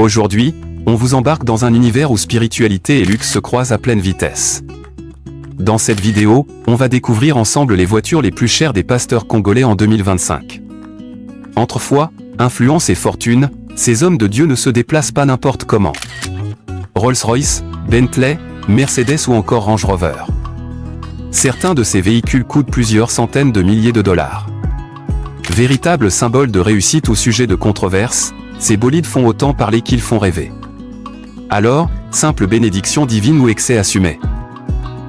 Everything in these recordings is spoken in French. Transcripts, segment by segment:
Aujourd'hui, on vous embarque dans un univers où spiritualité et luxe se croisent à pleine vitesse. Dans cette vidéo, on va découvrir ensemble les voitures les plus chères des pasteurs congolais en 2025. Entre foi, influence et fortune, ces hommes de Dieu ne se déplacent pas n'importe comment. Rolls-Royce, Bentley, Mercedes ou encore Range Rover. Certains de ces véhicules coûtent plusieurs centaines de milliers de dollars. Véritable symbole de réussite ou sujet de controverse, ces bolides font autant parler qu'ils font rêver. Alors, simple bénédiction divine ou excès assumé?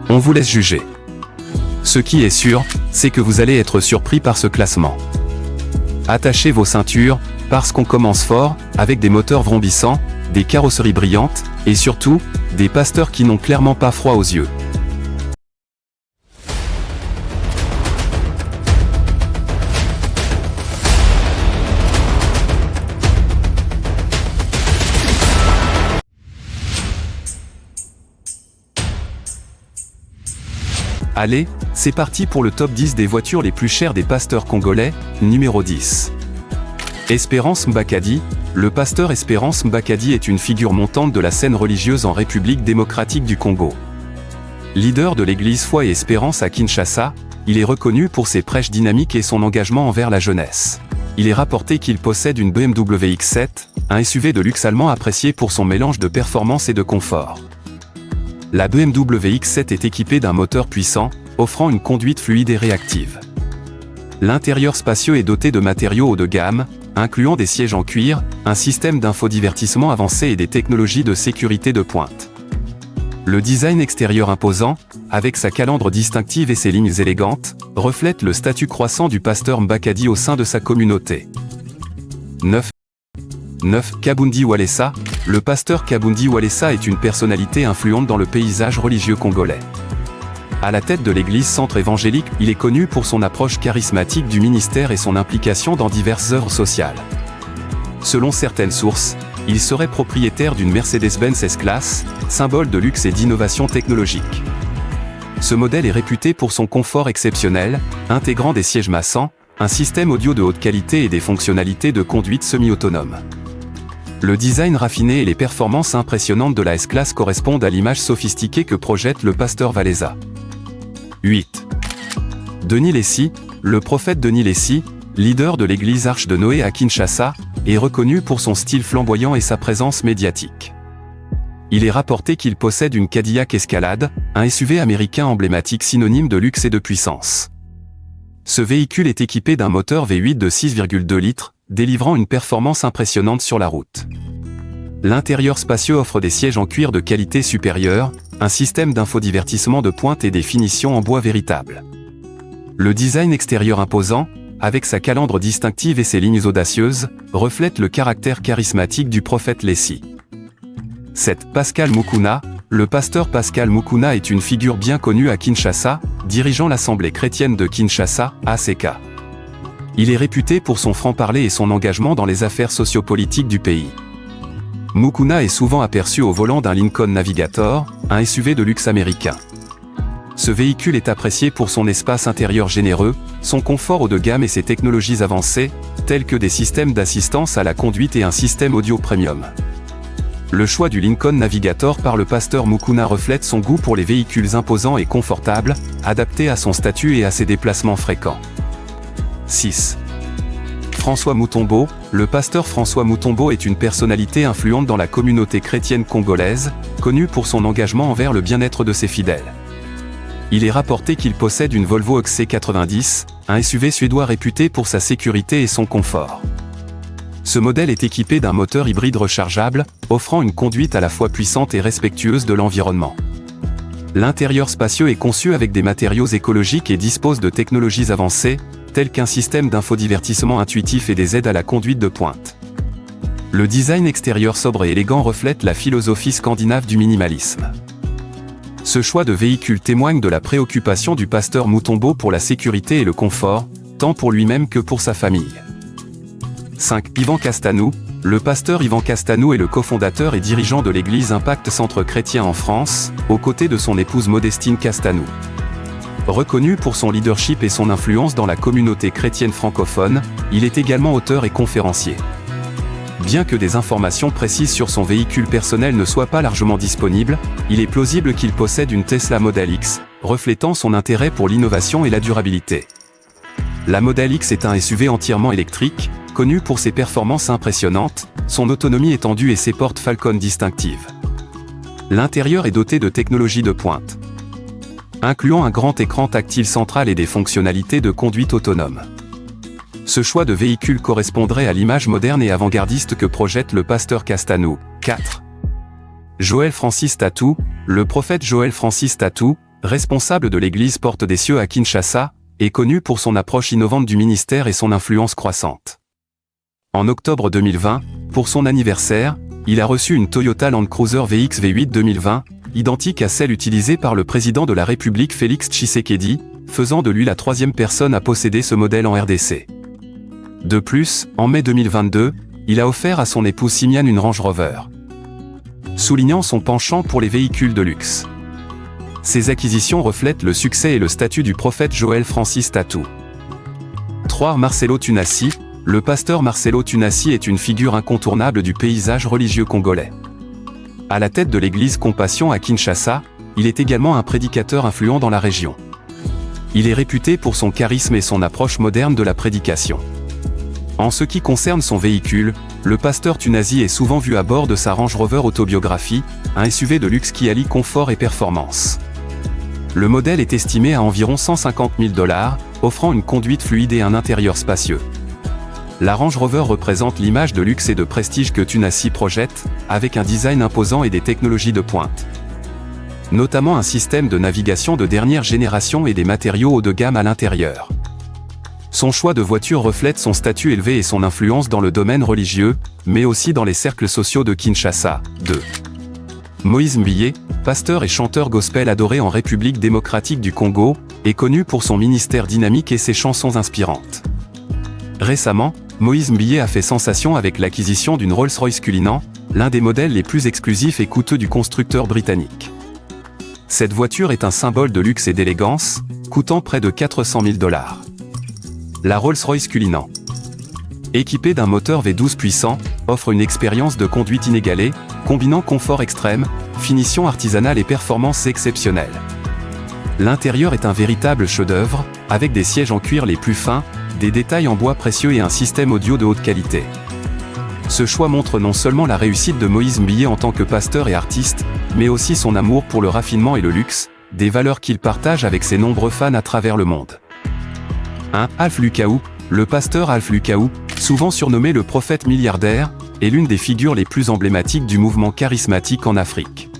On vous laisse juger. Ce qui est sûr, c'est que vous allez être surpris par ce classement. Attachez vos ceintures, parce qu'on commence fort, avec des moteurs vrombissants, des carrosseries brillantes, et surtout, des pasteurs qui n'ont clairement pas froid aux yeux. Allez, c'est parti pour le top 10 des voitures les plus chères des pasteurs congolais, numéro 10. Espérance Mbakadi. Le pasteur Espérance Mbakadi est une figure montante de la scène religieuse en République démocratique du Congo. Leader de l'église Foi et Espérance à Kinshasa, il est reconnu pour ses prêches dynamiques et son engagement envers la jeunesse. Il est rapporté qu'il possède une BMW X7, un SUV de luxe allemand apprécié pour son mélange de performance et de confort. La BMW X7 est équipée d'un moteur puissant, offrant une conduite fluide et réactive. L'intérieur spacieux est doté de matériaux haut de gamme, incluant des sièges en cuir, un système d'infodivertissement avancé et des technologies de sécurité de pointe. Le design extérieur imposant, avec sa calandre distinctive et ses lignes élégantes, reflète le statut croissant du pasteur Mbakadi au sein de sa communauté. 9. Kabundi Walesa. Le pasteur Kabundi Walesa est une personnalité influente dans le paysage religieux congolais. À la tête de l'église centre évangélique, il est connu pour son approche charismatique du ministère et son implication dans diverses œuvres sociales. Selon certaines sources, il serait propriétaire d'une Mercedes-Benz S-Class, symbole de luxe et d'innovation technologique. Ce modèle est réputé pour son confort exceptionnel, intégrant des sièges massants, un système audio de haute qualité et des fonctionnalités de conduite semi-autonome. Le design raffiné et les performances impressionnantes de la S-Class correspondent à l'image sophistiquée que projette le pasteur Walesa. 8. Denis Lessi. Le prophète Denis Lessi, leader de l'église Arche de Noé à Kinshasa, est reconnu pour son style flamboyant et sa présence médiatique. Il est rapporté qu'il possède une Cadillac Escalade, un SUV américain emblématique synonyme de luxe et de puissance. Ce véhicule est équipé d'un moteur V8 de 6,2 litres, délivrant une performance impressionnante sur la route. L'intérieur spacieux offre des sièges en cuir de qualité supérieure, un système d'infodivertissement de pointe et des finitions en bois véritable. Le design extérieur imposant, avec sa calandre distinctive et ses lignes audacieuses, reflète le caractère charismatique du prophète Lessi. 7. Pascal Mukuna. Le pasteur Pascal Mukuna est une figure bien connue à Kinshasa, dirigeant l'Assemblée chrétienne de Kinshasa, ACK. Il est réputé pour son franc-parler et son engagement dans les affaires sociopolitiques du pays. Mukuna est souvent aperçu au volant d'un Lincoln Navigator, un SUV de luxe américain. Ce véhicule est apprécié pour son espace intérieur généreux, son confort haut de gamme et ses technologies avancées, telles que des systèmes d'assistance à la conduite et un système audio premium. Le choix du Lincoln Navigator par le pasteur Mukuna reflète son goût pour les véhicules imposants et confortables, adaptés à son statut et à ses déplacements fréquents. 6. François Mutombo. Le pasteur François Mutombo est une personnalité influente dans la communauté chrétienne congolaise, connue pour son engagement envers le bien-être de ses fidèles. Il est rapporté qu'il possède une Volvo XC90, un SUV suédois réputé pour sa sécurité et son confort. Ce modèle est équipé d'un moteur hybride rechargeable, offrant une conduite à la fois puissante et respectueuse de l'environnement. L'intérieur spacieux est conçu avec des matériaux écologiques et dispose de technologies avancées, telles qu'un système d'infodivertissement intuitif et des aides à la conduite de pointe. Le design extérieur sobre et élégant reflète la philosophie scandinave du minimalisme. Ce choix de véhicule témoigne de la préoccupation du pasteur Mutombo pour la sécurité et le confort, tant pour lui-même que pour sa famille. 5. Ivan Castanou. Le pasteur Ivan Castanou est le cofondateur et dirigeant de l'église Impact Centre Chrétien en France, aux côtés de son épouse Modestine Castanou. Reconnu pour son leadership et son influence dans la communauté chrétienne francophone, il est également auteur et conférencier. Bien que des informations précises sur son véhicule personnel ne soient pas largement disponibles, il est plausible qu'il possède une Tesla Model X, reflétant son intérêt pour l'innovation et la durabilité. La Model X est un SUV entièrement électrique, connu pour ses performances impressionnantes, son autonomie étendue et ses portes Falcon distinctives. L'intérieur est doté de technologies de pointe, incluant un grand écran tactile central et des fonctionnalités de conduite autonome. Ce choix de véhicule correspondrait à l'image moderne et avant-gardiste que projette le pasteur Castanou. 4. Joël Francis Tatou. Le prophète Joël Francis Tatou, responsable de l'église Porte des Cieux à Kinshasa, est connu pour son approche innovante du ministère et son influence croissante. En octobre 2020, pour son anniversaire, il a reçu une Toyota Land Cruiser VX V8 2020, identique à celle utilisée par le président de la République Félix Tshisekedi, faisant de lui la troisième personne à posséder ce modèle en RDC. De plus, en mai 2022, il a offert à son épouse Simiane une Range Rover, soulignant son penchant pour les véhicules de luxe. Ces acquisitions reflètent le succès et le statut du prophète Joël Francis Tatou. 3. Marcelo Tunasi. Le pasteur Marcelo Tunasi est une figure incontournable du paysage religieux congolais. À la tête de l'église Compassion à Kinshasa, il est également un prédicateur influent dans la région. Il est réputé pour son charisme et son approche moderne de la prédication. En ce qui concerne son véhicule, le pasteur Tunasi est souvent vu à bord de sa Range Rover Autobiographie, un SUV de luxe qui allie confort et performance. Le modèle est estimé à environ 150 000 $, offrant une conduite fluide et un intérieur spacieux. La Range Rover représente l'image de luxe et de prestige que Tunasi projette, avec un design imposant et des technologies de pointe, notamment un système de navigation de dernière génération et des matériaux haut de gamme à l'intérieur. Son choix de voiture reflète son statut élevé et son influence dans le domaine religieux, mais aussi dans les cercles sociaux de Kinshasa. 2. Moïse Mbiye, pasteur et chanteur gospel adoré en République démocratique du Congo, est connu pour son ministère dynamique et ses chansons inspirantes. Récemment, Moïse Mbiye a fait sensation avec l'acquisition d'une Rolls-Royce Cullinan, l'un des modèles les plus exclusifs et coûteux du constructeur britannique. Cette voiture est un symbole de luxe et d'élégance, coûtant près de 400 000 $. La Rolls-Royce Cullinan, équipée d'un moteur V12 puissant, offre une expérience de conduite inégalée, combinant confort extrême, finition artisanale et performance exceptionnelle. L'intérieur est un véritable chef-d'œuvre, avec des sièges en cuir les plus fins, des détails en bois précieux et un système audio de haute qualité. Ce choix montre non seulement la réussite de Moïse Mbiye en tant que pasteur et artiste, mais aussi son amour pour le raffinement et le luxe, des valeurs qu'il partage avec ses nombreux fans à travers le monde. 1. Alph Lukaou. Le pasteur Alph Lukaou, souvent surnommé le prophète milliardaire, est l'une des figures les plus emblématiques du mouvement charismatique en Afrique.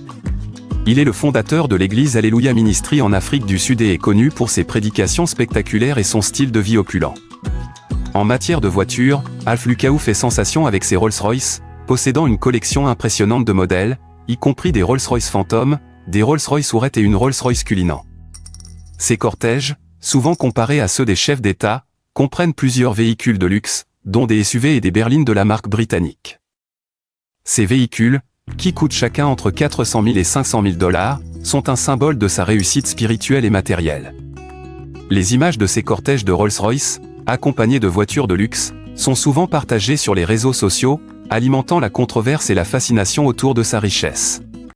Il est le fondateur de l'église Alléluia Ministry en Afrique du Sud et est connu pour ses prédications spectaculaires et son style de vie opulent. En matière de voitures, Alph Lukaou fait sensation avec ses Rolls-Royce, possédant une collection impressionnante de modèles, y compris des Rolls-Royce Phantom, des Rolls-Royce Ouret et une Rolls-Royce Cullinan. Ces cortèges, souvent comparés à ceux des chefs d'État, comprennent plusieurs véhicules de luxe, dont des SUV et des berlines de la marque britannique. Ces véhicules, qui coûtent chacun entre 400 000 et 500 000 $, sont un symbole de sa réussite spirituelle et matérielle. Les images de ces cortèges de Rolls-Royce, accompagnés de voitures de luxe, sont souvent partagées sur les réseaux sociaux, alimentant la controverse et la fascination autour de sa richesse.